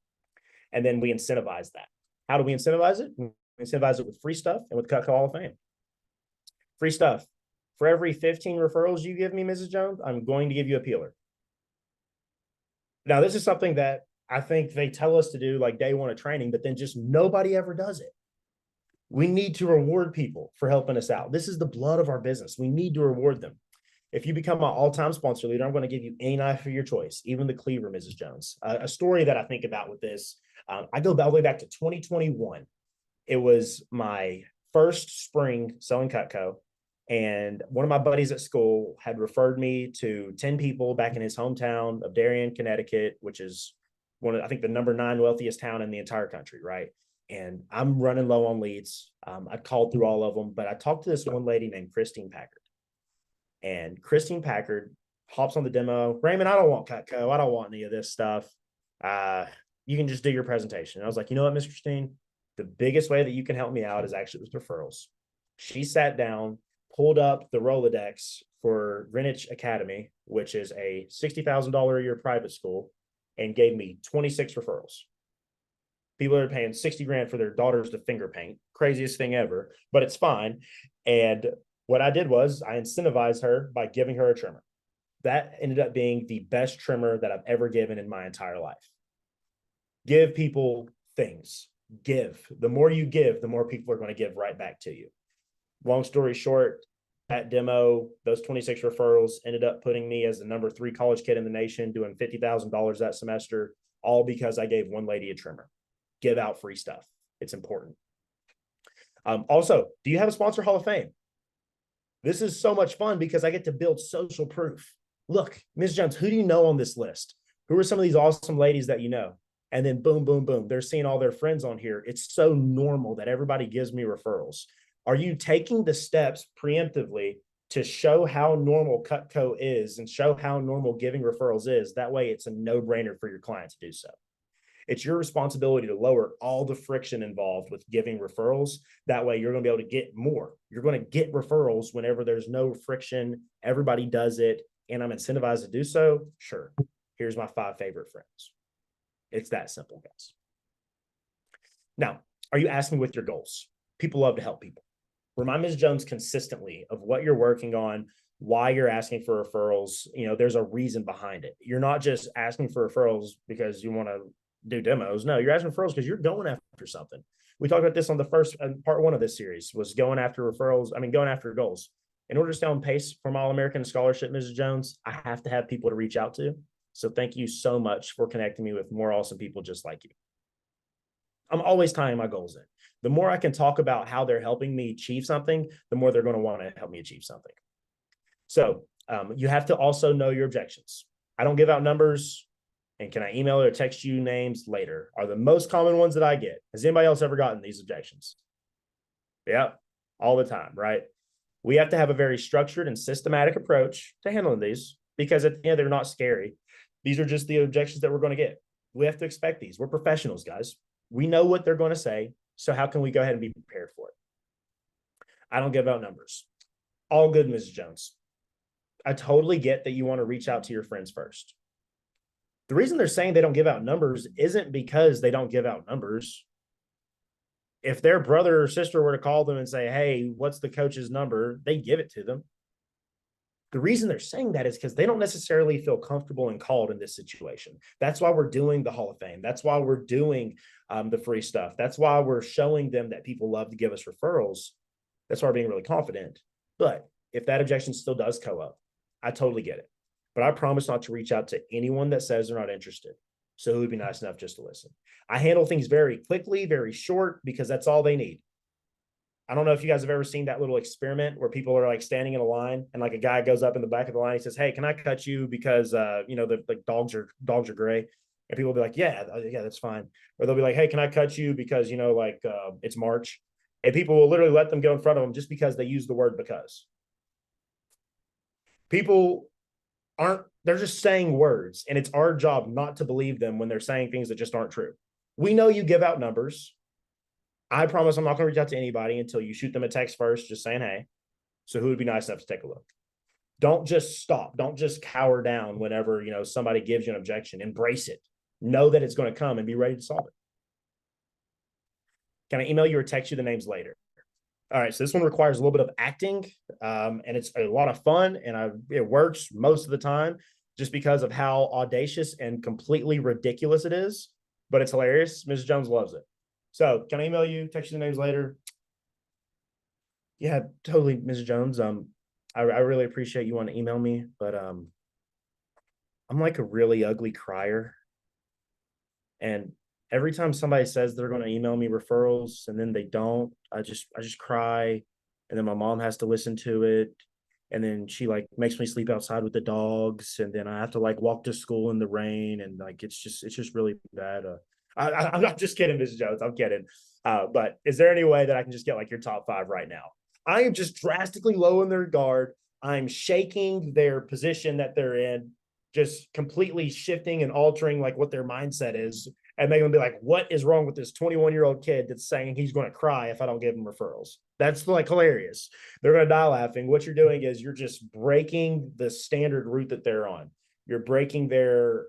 S6: And then we incentivize that. How do we incentivize it? We incentivize it with free stuff and with Cutco Hall of Fame. Free stuff. For every 15 referrals you give me, Mrs. Jones, I'm going to give you a peeler. Now, this is something that I think they tell us to do like day one of training, but then just nobody ever does it. We need to reward people for helping us out. This is the blood of our business. We need to reward them. If you become my all-time sponsor leader, I'm going to give you any knife of your choice, even the cleaver, Mrs. Jones. A story that I think about with this, I go all the way back to 2021. It was my first spring selling Cutco, and one of my buddies at school had referred me to 10 people back in his hometown of Darien, Connecticut, which is I think the number 9 wealthiest town in the entire country, right? And I'm running low on leads. I called through all of them, but I talked to this one lady named Christine Packard. And Christine Packard hops on the demo. Raymond, I don't want Cutco. I don't want any of this stuff. You can just do your presentation. And I was like, you know what, Miss Christine? The biggest way that you can help me out is actually with referrals. She sat down, pulled up the Rolodex for Greenwich Academy, which is a $60,000 a year private school, and gave me 26 referrals. People are paying 60 grand for their daughters to finger paint. Craziest thing ever, but it's fine. And what I did was I incentivized her by giving her a trimmer. That ended up being the best trimmer that I've ever given in my entire life. Give people things. Give. The more you give, the more people are going to give right back to you. Long story short, that demo, those 26 referrals ended up putting me as the number 3 college kid in the nation, doing $50,000 that semester, all because I gave one lady a trimmer. Give out free stuff. It's important. Also, do you have a sponsor Hall of Fame? This is so much fun because I get to build social proof. Look, Ms. Jones, who do you know on this list? Who are some of these awesome ladies that you know? And then boom, boom, boom. They're seeing all their friends on here. It's so normal that everybody gives me referrals. Are you taking the steps preemptively to show how normal Cutco is and show how normal giving referrals is? That way it's a no-brainer for your client to do so. It's your responsibility to lower all the friction involved with giving referrals. That way you're going to be able to get more. You're going to get referrals whenever there's no friction. Everybody does it, and I'm incentivized to do so. Sure. Here's my 5 favorite friends. It's that simple, guys. Now, are you asking with your goals? People love to help people. Remind Ms. Jones consistently of what you're working on, why you're asking for referrals. You know, there's a reason behind it. You're not just asking for referrals because you want to do demos. No, you're asking referrals because you're going after something. We talked about this on the first part 1 of this series, was going after referrals. Going after goals. In order to stay on pace for my All-American Scholarship, Mrs. Jones, I have to have people to reach out to. So thank you so much for connecting me with more awesome people just like you. I'm always tying my goals in. The more I can talk about how they're helping me achieve something, the more they're going to want to help me achieve something. So you have to also know your objections. I don't give out numbers. and can I email or text you names later are the most common ones that I get. Has anybody else ever gotten these objections? Yeah, all the time, right? We have to have a very structured and systematic approach to handling these because at the end, they're not scary. These are just the objections that we're going to get. We have to expect these. We're professionals, guys. We know what they're going to say. So how can we go ahead and be prepared for it? I don't give out numbers. All good, Mrs. Jones. I totally get that you want to reach out to your friends first. The reason they're saying they don't give out numbers isn't because they don't give out numbers. If their brother or sister were to call them and say, hey, what's the coach's number? They give it to them. The reason they're saying that is because they don't necessarily feel comfortable and called in this situation. That's why we're doing the Hall of Fame. That's why we're doing the free stuff. That's why we're showing them that people love to give us referrals. That's why we're being really confident. But if that objection still does come up, I totally get it. But I promise not to reach out to anyone that says they're not interested. So it would be nice enough just to listen. I handle things very quickly, very short, because that's all they need. I don't know if you guys have ever seen that little experiment where people are like standing in a line and like a guy goes up in the back of the line. He says, hey, can I cut you because, the dogs are gray. And people will be like, yeah, that's fine. Or they'll be like, hey, can I cut you because, it's March. And people will literally let them go in front of them just because they use the word because. People they're just saying words, and it's our job not to believe them when they're saying things that just aren't true. We know you give out numbers. I promise I'm not going to reach out to anybody until you shoot them a text first, just saying, hey. So who would be nice enough to take a look? Don't just stop. Don't just cower down whenever, somebody gives you an objection. Embrace it. Know that it's going to come and be ready to solve it. Can I email you or text you the names later? All right, so this one requires a little bit of acting, and it's a lot of fun, and it works most of the time just because of how audacious and completely ridiculous it is, but it's hilarious. Mrs. Jones loves it. So can I email you, text you the names later? Yeah, totally, Mrs. Jones. I really appreciate you want to email me, but I'm like a really ugly crier, and every time somebody says they're going to email me referrals and then they don't, I just cry, and then my mom has to listen to it, and then she like makes me sleep outside with the dogs, and then I have to like walk to school in the rain, and like it's just really bad. I'm not just kidding, Mrs. Jones. I'm kidding. But is there any way that I can just get like your top 5 right now? I am just drastically lowering their guard. I'm shaking their position that they're in, just completely shifting and altering like what their mindset is. And they're going to be like, what is wrong with this 21-year-old kid that's saying he's going to cry if I don't give him referrals? That's like hilarious. They're going to die laughing. What you're doing is you're just breaking the standard route that they're on. You're breaking their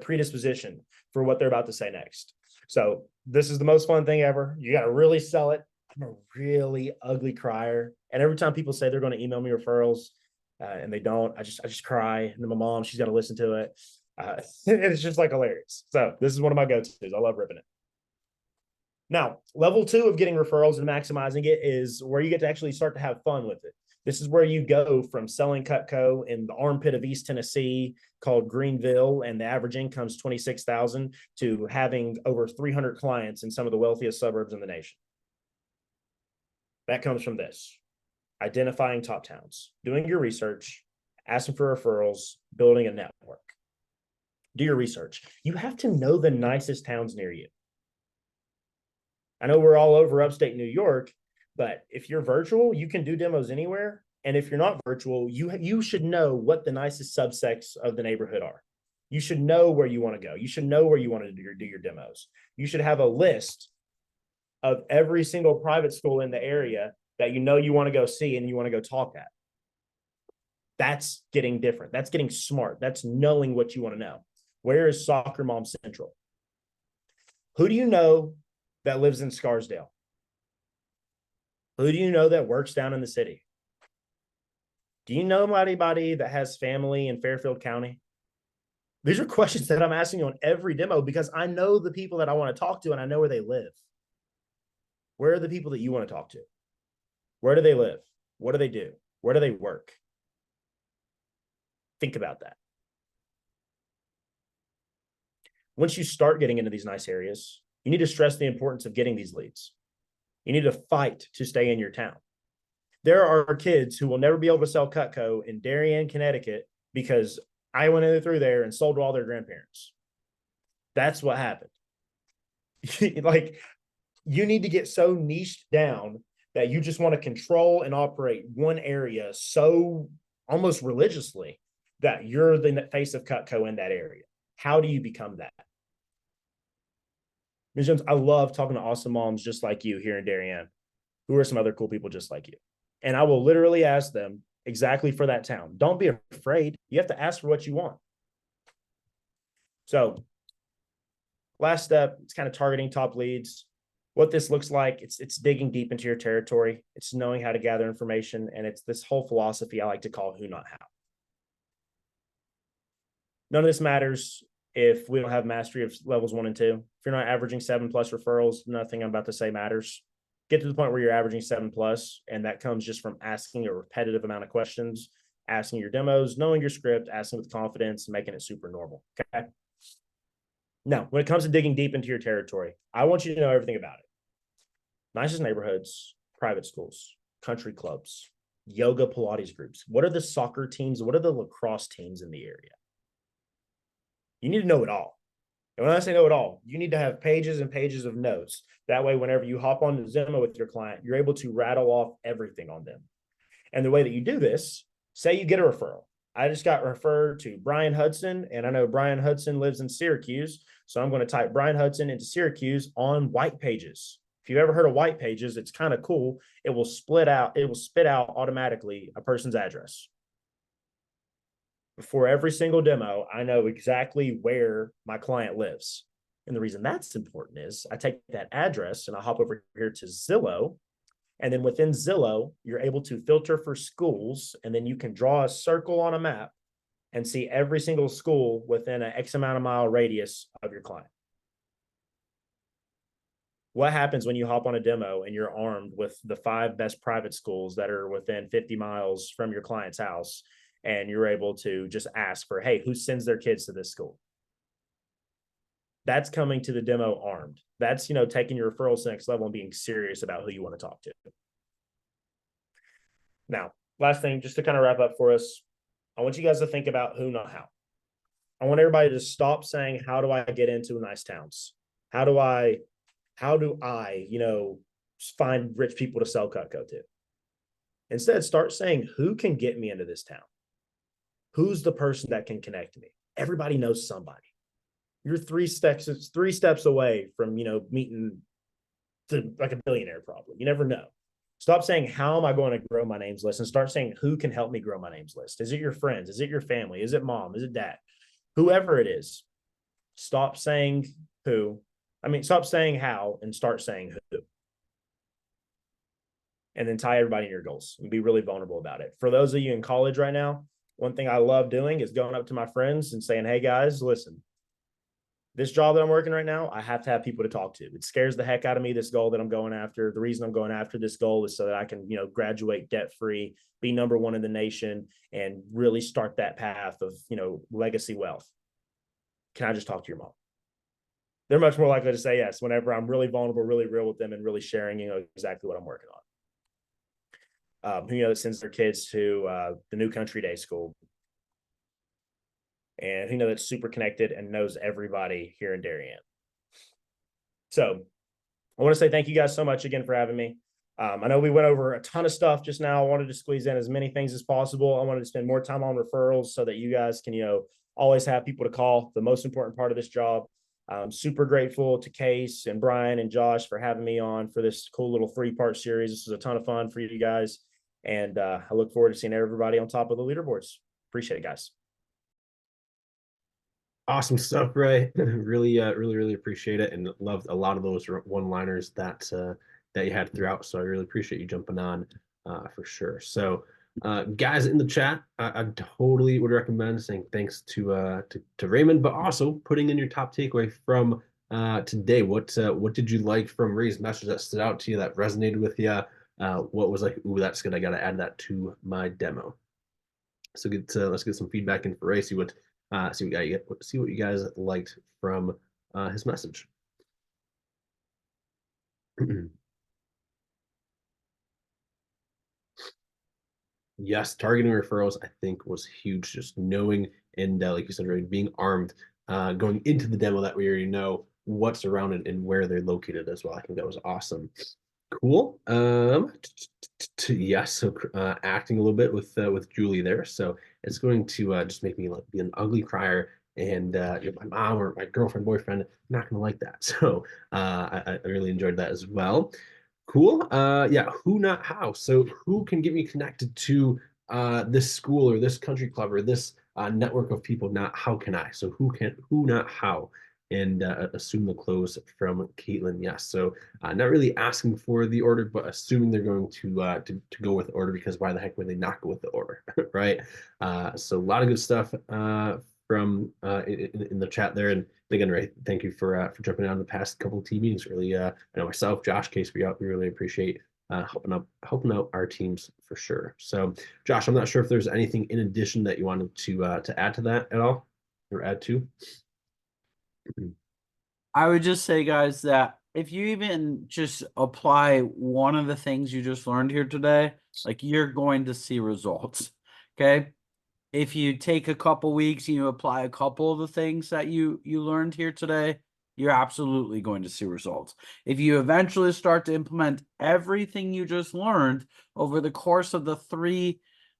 S6: predisposition for what they're about to say next. So this is the most fun thing ever. You got to really sell it. I'm a really ugly crier. And every time people say they're going to email me referrals and they don't, I just cry. And then my mom, she's got to listen to it. It's just like hilarious. So this is one of my go-tos. I love ripping it. Now, level 2 of getting referrals and maximizing it is where you get to actually start to have fun with it. This is where you go from selling Cutco in the armpit of East Tennessee called Greenville, and the average income is $26,000, to having over 300 clients in some of the wealthiest suburbs in the nation. That comes from this: identifying top towns, doing your research, asking for referrals, building a network. Do your research. You have to know the nicest towns near you. I know we're all over upstate New York, but if you're virtual, you can do demos anywhere. And if you're not virtual, you should know what the nicest subsects of the neighborhood are. You should know where you want to go. You should know where you want to do your demos. You should have a list of every single private school in the area that you want to go see and you want to go talk at. That's getting different. That's getting smart. That's knowing what you want to know. Where is Soccer Mom Central? Who do you know that lives in Scarsdale? Who do you know that works down in the city? Do you know anybody that has family in Fairfield County? These are questions that I'm asking on every demo because I know the people that I want to talk to and I know where they live. Where are the people that you want to talk to? Where do they live? What do they do? Where do they work? Think about that. Once you start getting into these nice areas, you need to stress the importance of getting these leads. You need to fight to stay in your town. There are kids who will never be able to sell Cutco in Darien, Connecticut, because I went in through there and sold to all their grandparents. That's what happened. Like, you need to get so niched down that you just want to control and operate one area so almost religiously that you're the face of Cutco in that area. How do you become that? Ms. Jones, I love talking to awesome moms just like you here in Darien, who are some other cool people just like you. And I will literally ask them exactly for that town. Don't be afraid. You have to ask for what you want. So last step, it's kind of targeting top leads. What this looks like, it's digging deep into your territory. It's knowing how to gather information. And it's this whole philosophy I like to call who, not how. None of this matters if we don't have mastery of levels 1 and 2. If you're not averaging 7+ referrals, nothing I'm about to say matters. Get to the point where you're averaging 7+, and that comes just from asking a repetitive amount of questions, asking your demos, knowing your script, asking with confidence, making it super normal. Okay. Now, when it comes to digging deep into your territory, I want you to know everything about it. Nicest neighborhoods, private schools, country clubs, yoga, Pilates groups. What are the soccer teams? What are the lacrosse teams in the area? You need to know it all. And when I say know it all, you need to have pages and pages of notes. That way, whenever you hop on Zimo with your client, you're able to rattle off everything on them. And the way that you do this, say you get a referral. I just got referred to Brian Hudson, and I know Brian Hudson lives in Syracuse. So I'm going to type Brian Hudson into Syracuse on White Pages. If you've ever heard of White Pages, it's kind of cool. It will spit out automatically a person's address. Before every single demo, I know exactly where my client lives. And the reason that's important is I take that address and I hop over here to Zillow. And then within Zillow, you're able to filter for schools. And then you can draw a circle on a map and see every single school within an X amount of mile radius of your client. What happens when you hop on a demo and you're armed with the 5 best private schools that are within 50 miles from your client's house? And you're able to just ask for, hey, who sends their kids to this school? That's coming to the demo armed. That's, taking your referrals to the next level and being serious about who you want to talk to. Now, last thing, just to kind of wrap up for us, I want you guys to think about who, not how. I want everybody to stop saying, how do I get into nice towns? How do I, find rich people to sell Cutco to? Instead, start saying, who can get me into this town? Who's the person that can connect me? Everybody knows somebody. You're 3 steps away from, meeting like a billionaire probably. You never know. Stop saying, how am I going to grow my names list? And start saying, who can help me grow my names list? Is it your friends? Is it your family? Is it mom? Is it dad? Whoever it is, stop saying who. Stop saying how and start saying who. And then tie everybody in your goals and be really vulnerable about it. For those of you in college right now, one thing I love doing is going up to my friends and saying, hey guys, listen, this job that I'm working right now, I have to have people to talk to. It scares the heck out of me, this goal that I'm going after. The reason I'm going after this goal is so that I can, graduate debt-free, be number 1 in the nation, and really start that path of, legacy wealth. Can I just talk to your mom? They're much more likely to say yes whenever I'm really vulnerable, really real with them, and really sharing, exactly what I'm working on. That sends their kids to the New Country Day School. And that's super connected and knows everybody here in Darien. So I want to say thank you guys so much again for having me. I know we went over a ton of stuff just now. I wanted to squeeze in as many things as possible. I wanted to spend more time on referrals so that you guys can, always have people to call. The most important part of this job. I'm super grateful to Case and Brian and Josh for having me on for this cool little 3-part series. This was a ton of fun for you guys. And I look forward to seeing everybody on top of the leaderboards. Appreciate it, guys.
S1: Awesome stuff, Ray. Really appreciate it, and loved a lot of those one-liners that you had throughout. So I really appreciate you jumping on for sure. So, guys in the chat, I totally would recommend saying thanks to Raymond, but also putting in your top takeaway from today. What did you like from Ray's message that stood out to you, that resonated with you? What was like, ooh, that's good. I got to add that to my demo. So let's get some feedback in for Ray. See what you guys liked from his message. Yes, targeting referrals, I think, was huge. Just knowing and like you said, right, being armed, going into the demo that we already know what's around it and where they're located as well. I think that was awesome. Cool. Yes, so acting a little bit with Julie there. So it's going to just make me like be an ugly crier, and my mom or my girlfriend, boyfriend, not gonna like that. So I really enjoyed that as well. Cool. Yeah, who not how. So who can get me connected to this school or this country club or this network of people, not how can I. So who not how, and assume the close from Caitlin. Yes. So not really asking for the order, but assuming they're going to go with the order, because why the heck would they not go with the order, right? So a lot of good stuff from in the chat there. And again, Ray, thank you for jumping on the past couple of team meetings. Really, I know myself, Josh, Case, we really appreciate helping out our teams for sure. So, Josh, I'm not sure if there's anything in addition that you wanted to add to that at all, or add to.
S2: I would just say, guys, that if you even just apply one of the things you just learned here today, like you're going to see results. Okay. If you take a couple weeks and you apply a couple of the things that you learned here today, you're absolutely going to see results. If you eventually start to implement everything you just learned over the course of the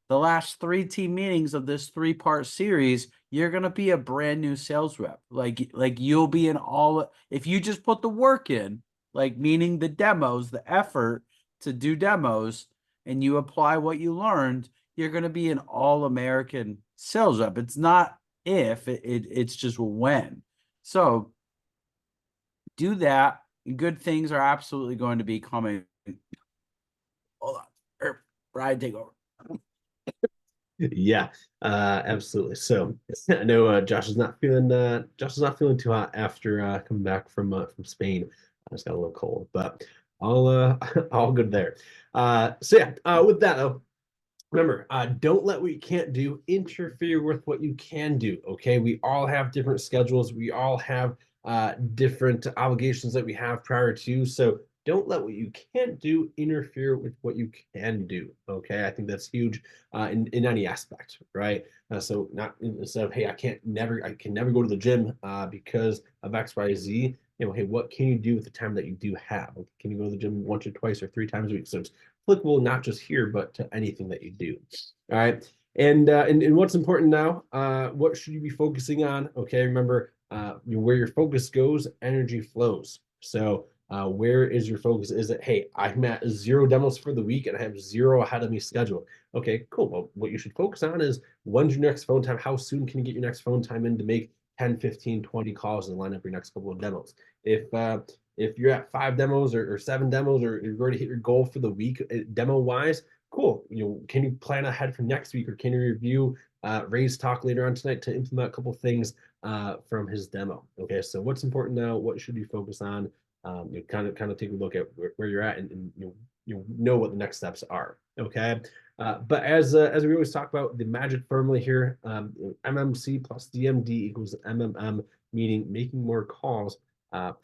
S2: last 3 team meetings of this 3-part series, you're going to be a brand new sales rep. Like you'll be in all, if you just put the work in, like meaning the demos, the effort to do demos, and you apply what you learned, you're going to be an all-American sales rep. It's not if, it's just when. So do that. Good things are absolutely going to be coming. Hold on. Brian, take over.
S1: Yeah, absolutely. So I know Josh is not feeling too hot after coming back from Spain. I just got a little cold, but all all good there. So yeah, with that though, remember, don't let what you can't do interfere with what you can do. Okay, we all have different schedules. We all have different obligations that we have prior to. So don't let what you can't do interfere with what you can do. Okay, I think that's huge in any aspect, right? So not instead of hey, I can never go to the gym because of X, Y, Z. You know, hey, what can you do with the time that you do have? Can you go to the gym once or twice or 3 times a week? So it's applicable not just here, but to anything that you do. All right. And what's important now? What should you be focusing on? Okay, remember, where your focus goes, energy flows. So where is your focus? Is it, hey, I'm at 0 demos for the week and I have 0 ahead of me scheduled? Okay, cool. Well, what you should focus on is when's your next phone time? How soon can you get your next phone time in to make 10, 15, 20 calls and line up your next couple of demos? If you're at 5 demos or 7 demos, or you've already hit your goal for the week demo wise, cool. Can you plan ahead for next week, or can you review Ray's talk later on tonight to implement a couple things from his demo? Okay, so what's important now? What should you focus on? You kind of take a look at where you're at, and you know what the next steps are. Okay, but as we always talk about, the magic formula here, MMC plus DMD equals MMM, meaning making more calls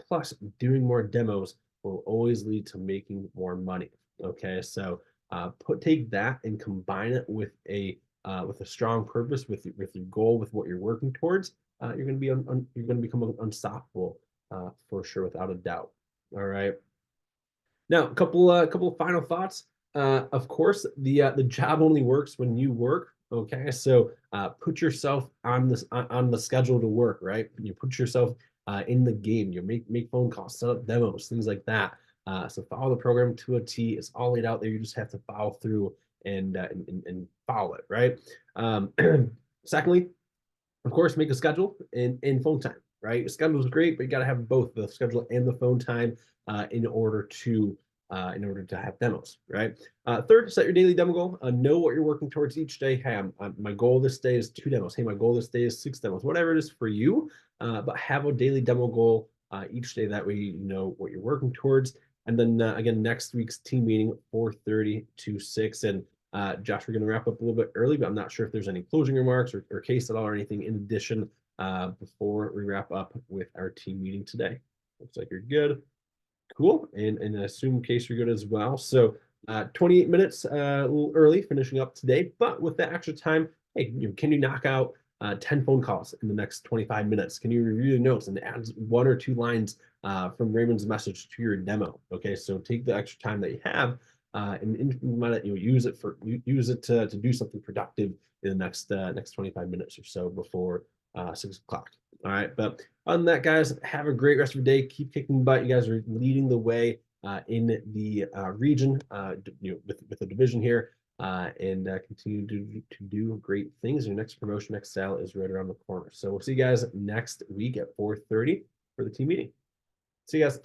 S1: plus doing more demos will always lead to making more money. Okay, so take that and combine it with a strong purpose, with your goal, with what you're working towards. You're going to become unstoppable for sure, without a doubt. All right. Now, a couple of final thoughts. Of course, the job only works when you work. Okay, so put yourself on the schedule to work. Right, you put yourself in the game. You make phone calls, set up demos, things like that. So follow the program to a T. It's all laid out there. You just have to follow through and follow it. Right. Secondly, of course, make a schedule in phone time. Right, schedule is great, but you got to have both the schedule and the phone time in order to have demos, right? Third, set your daily demo goal. Know what you're working towards each day. Hey, my goal this day is 2 demos. Hey, my goal this day is 6 demos. Whatever it is for you, but have a daily demo goal each day. That way you know what you're working towards. And then again, next week's team meeting, 4:30 to 6. And Josh, we're going to wrap up a little bit early, but I'm not sure if there's any closing remarks or case at all, or anything in addition before we wrap up with our team meeting today. Looks like you're good. Cool. And I assume Case you're good as well. So 28 minutes, a little early, finishing up today. But with that extra time, hey, can you knock out 10 phone calls in the next 25 minutes? Can you review the notes and add 1 or 2 lines from Raymond's message to your demo? Okay, so take the extra time that you have and use it to do something productive in the next 25 minutes or so before 6 o'clock. All right, but other than that, guys, have a great rest of your day. Keep kicking butt. You guys are leading the way in the region, with the division here, and continue to do great things. Your next promotion, next sale is right around the corner. So we'll see you guys next week at 4:30 for the team meeting. See you guys.